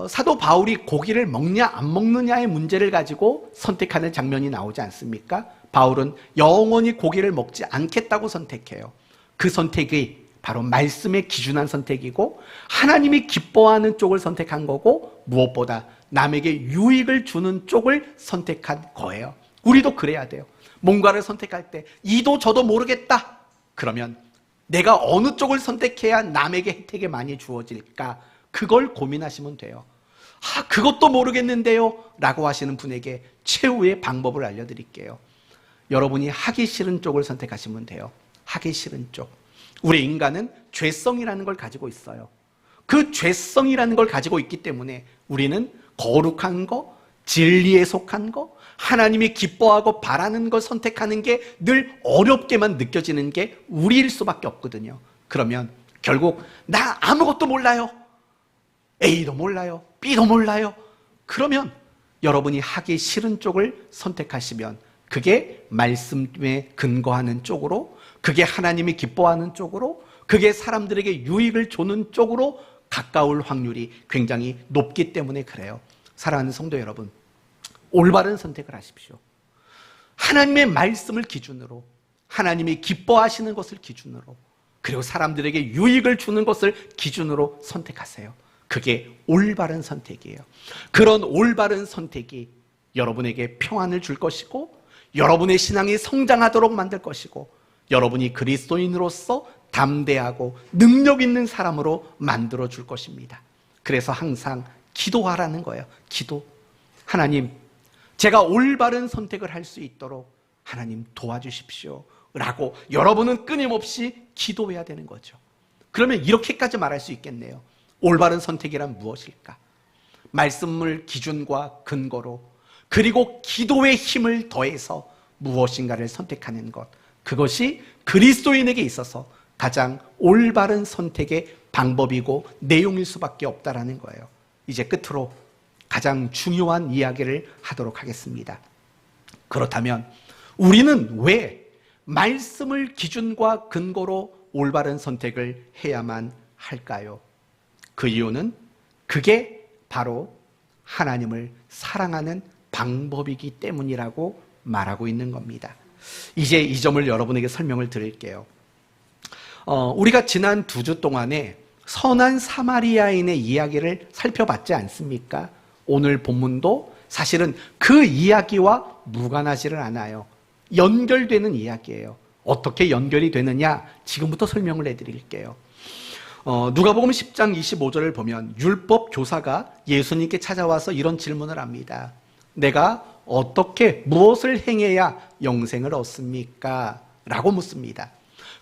Speaker 1: 사도 바울이 고기를 먹냐 안 먹느냐의 문제를 가지고 선택하는 장면이 나오지 않습니까? 바울은 영원히 고기를 먹지 않겠다고 선택해요. 그 선택이 바로 말씀에 기준한 선택이고 하나님이 기뻐하는 쪽을 선택한 거고 무엇보다 남에게 유익을 주는 쪽을 선택한 거예요. 우리도 그래야 돼요. 뭔가를 선택할 때 이도 저도 모르겠다. 그러면 내가 어느 쪽을 선택해야 남에게 혜택이 많이 주어질까? 그걸 고민하시면 돼요. 그것도 모르겠는데요 라고 하시는 분에게 최후의 방법을 알려드릴게요. 여러분이 하기 싫은 쪽을 선택하시면 돼요. 하기 싫은 쪽. 우리 인간은 죄성이라는 걸 가지고 있어요. 그 죄성이라는 걸 가지고 있기 때문에 우리는 거룩한 거, 진리에 속한 거, 하나님이 기뻐하고 바라는 걸 선택하는 게 늘 어렵게만 느껴지는 게 우리일 수밖에 없거든요. 그러면 결국 나 아무것도 몰라요. A도 몰라요. B도 몰라요. 그러면 여러분이 하기 싫은 쪽을 선택하시면 그게 말씀에 근거하는 쪽으로, 그게 하나님이 기뻐하는 쪽으로, 그게 사람들에게 유익을 주는 쪽으로 가까울 확률이 굉장히 높기 때문에 그래요. 사랑하는 성도 여러분, 올바른 선택을 하십시오. 하나님의 말씀을 기준으로, 하나님이 기뻐하시는 것을 기준으로, 그리고 사람들에게 유익을 주는 것을 기준으로 선택하세요. 그게 올바른 선택이에요. 그런 올바른 선택이 여러분에게 평안을 줄 것이고, 여러분의 신앙이 성장하도록 만들 것이고, 여러분이 그리스도인으로서 담대하고 능력 있는 사람으로 만들어 줄 것입니다. 그래서 항상 기도하라는 거예요. 기도. 하나님, 제가 올바른 선택을 할 수 있도록 하나님 도와주십시오 라고 여러분은 끊임없이 기도해야 되는 거죠. 그러면 이렇게까지 말할 수 있겠네요. 올바른 선택이란 무엇일까? 말씀을 기준과 근거로, 그리고 기도의 힘을 더해서 무엇인가를 선택하는 것, 그것이 그리스도인에게 있어서 가장 올바른 선택의 방법이고 내용일 수밖에 없다라는 거예요. 이제 끝으로 가장 중요한 이야기를 하도록 하겠습니다. 그렇다면 우리는 왜 말씀을 기준과 근거로 올바른 선택을 해야만 할까요? 그 이유는 그게 바로 하나님을 사랑하는 방법이기 때문이라고 말하고 있는 겁니다. 이제 이 점을 여러분에게 설명을 드릴게요. 우리가 지난 2주 동안에 선한 사마리아인의 이야기를 살펴봤지 않습니까? 오늘 본문도 사실은 그 이야기와 무관하지를 않아요. 연결되는 이야기예요. 어떻게 연결이 되느냐? 지금부터 설명을 해드릴게요. 누가복음 10장 25절을 보면 율법 교사가 예수님께 찾아와서 이런 질문을 합니다. 내가 어떻게 무엇을 행해야 영생을 얻습니까? 라고 묻습니다.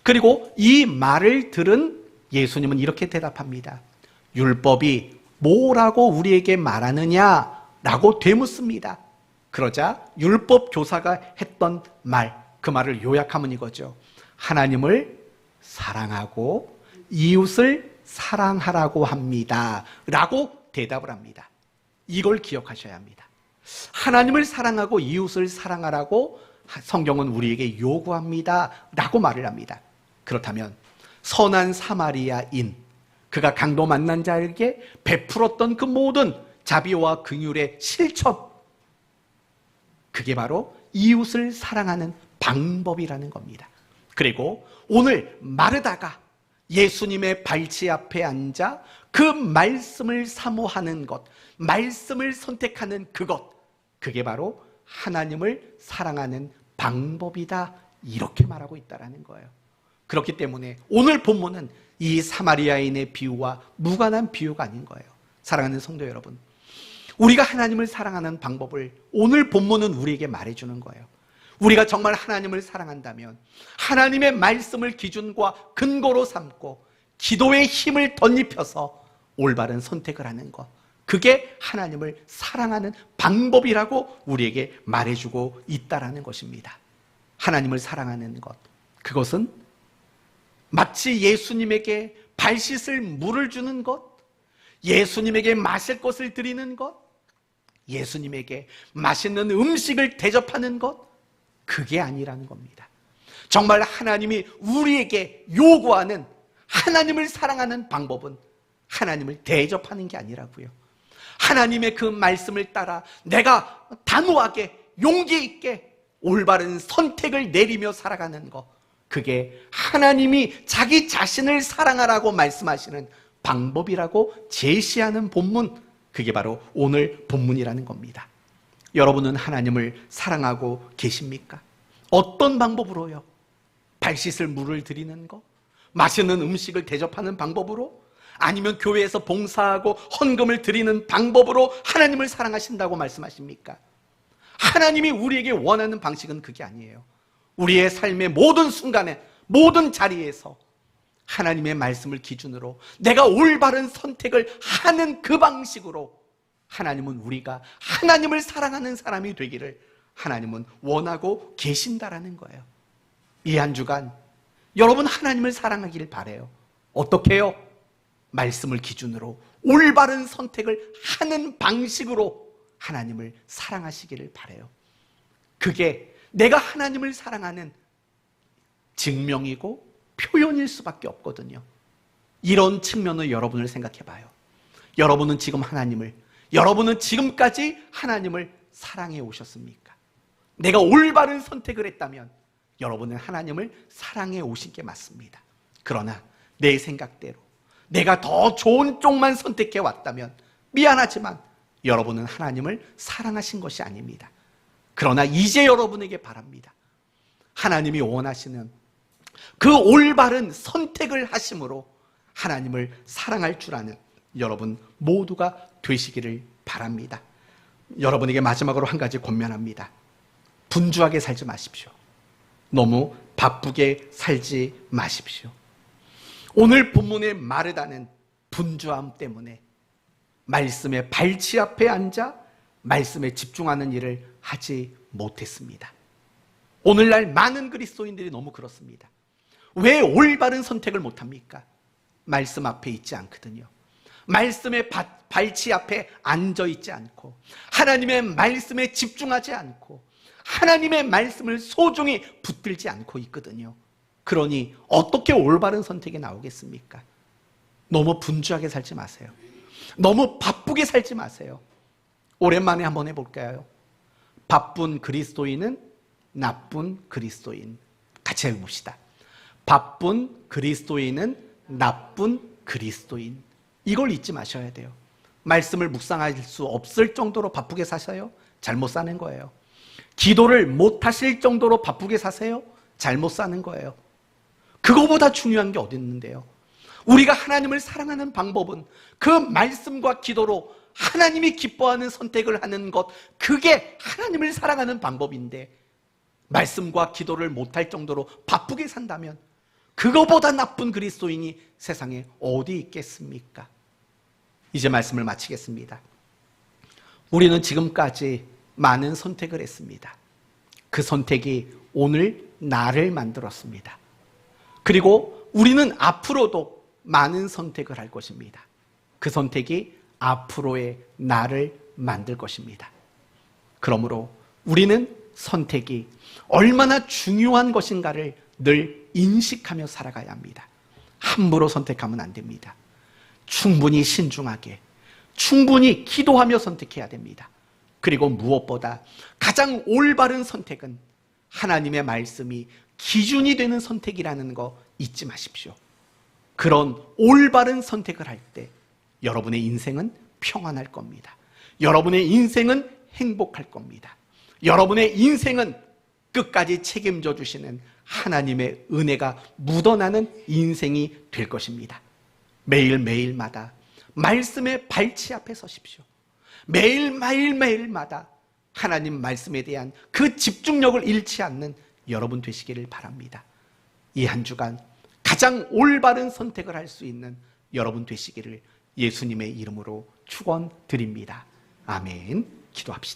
Speaker 1: 그리고 이 말을 들은 예수님은 이렇게 대답합니다. 율법이 뭐라고 우리에게 말하느냐? 라고 되묻습니다. 그러자 율법 교사가 했던 말, 그 말을 요약하면 이거죠. 하나님을 사랑하고 이웃을 사랑하라고 합니다. 라고 대답을 합니다. 이걸 기억하셔야 합니다. 하나님을 사랑하고 이웃을 사랑하라고 성경은 우리에게 요구합니다. 라고 말을 합니다. 그렇다면 선한 사마리아인, 그가 강도 만난 자에게 베풀었던 그 모든 자비와 긍휼의 실천, 그게 바로 이웃을 사랑하는 방법이라는 겁니다. 그리고 오늘 마르다가 예수님의 발치 앞에 앉아 그 말씀을 사모하는 것, 말씀을 선택하는 그것, 그게 바로 하나님을 사랑하는 방법이다, 이렇게 말하고 있다는 거예요. 그렇기 때문에 오늘 본문은 이 사마리아인의 비유와 무관한 비유가 아닌 거예요. 사랑하는 성도 여러분, 우리가 하나님을 사랑하는 방법을 오늘 본문은 우리에게 말해주는 거예요. 우리가 정말 하나님을 사랑한다면 하나님의 말씀을 기준과 근거로 삼고 기도의 힘을 덧입혀서 올바른 선택을 하는 것, 그게 하나님을 사랑하는 방법이라고 우리에게 말해주고 있다는 것입니다. 하나님을 사랑하는 것, 그것은 마치 예수님에게 발 씻을 물을 주는 것, 예수님에게 마실 것을 드리는 것, 예수님에게 맛있는 음식을 대접하는 것, 그게 아니라는 겁니다. 정말 하나님이 우리에게 요구하는 하나님을 사랑하는 방법은 하나님을 대접하는 게 아니라고요. 하나님의 그 말씀을 따라 내가 단호하게 용기 있게 올바른 선택을 내리며 살아가는 것, 그게 하나님이 자기 자신을 사랑하라고 말씀하시는 방법이라고 제시하는 본문, 그게 바로 오늘 본문이라는 겁니다. 여러분은 하나님을 사랑하고 계십니까? 어떤 방법으로요? 발 씻을 물을 드리는 것? 맛있는 음식을 대접하는 방법으로? 아니면 교회에서 봉사하고 헌금을 드리는 방법으로 하나님을 사랑하신다고 말씀하십니까? 하나님이 우리에게 원하는 방식은 그게 아니에요. 우리의 삶의 모든 순간에, 모든 자리에서 하나님의 말씀을 기준으로 내가 올바른 선택을 하는 그 방식으로 하나님은 우리가 하나님을 사랑하는 사람이 되기를 하나님은 원하고 계신다라는 거예요. 이 한 주간 여러분 하나님을 사랑하기를 바라요. 어떻게 해요? 말씀을 기준으로 올바른 선택을 하는 방식으로 하나님을 사랑하시기를 바라요. 그게 내가 하나님을 사랑하는 증명이고 표현일 수밖에 없거든요. 이런 측면을 여러분을 생각해 봐요. 여러분은 지금 여러분은 지금까지 하나님을 사랑해 오셨습니까? 내가 올바른 선택을 했다면 여러분은 하나님을 사랑해 오신 게 맞습니다. 그러나 내 생각대로 내가 더 좋은 쪽만 선택해 왔다면 미안하지만 여러분은 하나님을 사랑하신 것이 아닙니다. 그러나 이제 여러분에게 바랍니다. 하나님이 원하시는 그 올바른 선택을 하심으로 하나님을 사랑할 줄 아는 여러분 모두가 되시기를 바랍니다. 여러분에게 마지막으로 한 가지 권면합니다. 분주하게 살지 마십시오. 너무 바쁘게 살지 마십시오. 오늘 본문의 마르다는 분주함 때문에 말씀의 발치 앞에 앉아 말씀에 집중하는 일을 하지 못했습니다. 오늘날 많은 그리스도인들이 너무 그렇습니다. 왜 올바른 선택을 못합니까? 말씀 앞에 있지 않거든요. 말씀의 발치 앞에 앉아 있지 않고 하나님의 말씀에 집중하지 않고 하나님의 말씀을 소중히 붙들지 않고 있거든요. 그러니 어떻게 올바른 선택이 나오겠습니까? 너무 분주하게 살지 마세요. 너무 바쁘게 살지 마세요. 오랜만에 한번 해볼까요? 바쁜 그리스도인은 나쁜 그리스도인. 같이 해봅시다. 바쁜 그리스도인은 나쁜 그리스도인. 이걸 잊지 마셔야 돼요. 말씀을 묵상할 수 없을 정도로 바쁘게 사세요? 잘못 사는 거예요. 기도를 못 하실 정도로 바쁘게 사세요? 잘못 사는 거예요. 그거보다 중요한 게 어디 있는데요? 우리가 하나님을 사랑하는 방법은 그 말씀과 기도로 하나님이 기뻐하는 선택을 하는 것, 그게 하나님을 사랑하는 방법인데 말씀과 기도를 못할 정도로 바쁘게 산다면 그거보다 나쁜 그리스도인이 세상에 어디 있겠습니까? 이제 말씀을 마치겠습니다. 우리는 지금까지 많은 선택을 했습니다. 그 선택이 오늘 나를 만들었습니다. 그리고 우리는 앞으로도 많은 선택을 할 것입니다. 그 선택이 앞으로의 나를 만들 것입니다. 그러므로 우리는 선택이 얼마나 중요한 것인가를 늘 인식하며 살아가야 합니다. 함부로 선택하면 안 됩니다. 충분히 신중하게, 충분히 기도하며 선택해야 됩니다. 그리고 무엇보다 가장 올바른 선택은 하나님의 말씀이 기준이 되는 선택이라는 거 잊지 마십시오. 그런 올바른 선택을 할 때 여러분의 인생은 평안할 겁니다. 여러분의 인생은 행복할 겁니다. 여러분의 인생은 끝까지 책임져 주시는 하나님의 은혜가 묻어나는 인생이 될 것입니다. 매일매일마다 말씀의 발치 앞에 서십시오. 매일마다 하나님 말씀에 대한 그 집중력을 잃지 않는 여러분 되시기를 바랍니다. 이 한 주간 가장 올바른 선택을 할 수 있는 여러분 되시기를 예수님의 이름으로 축원드립니다. 아멘. 기도합시다.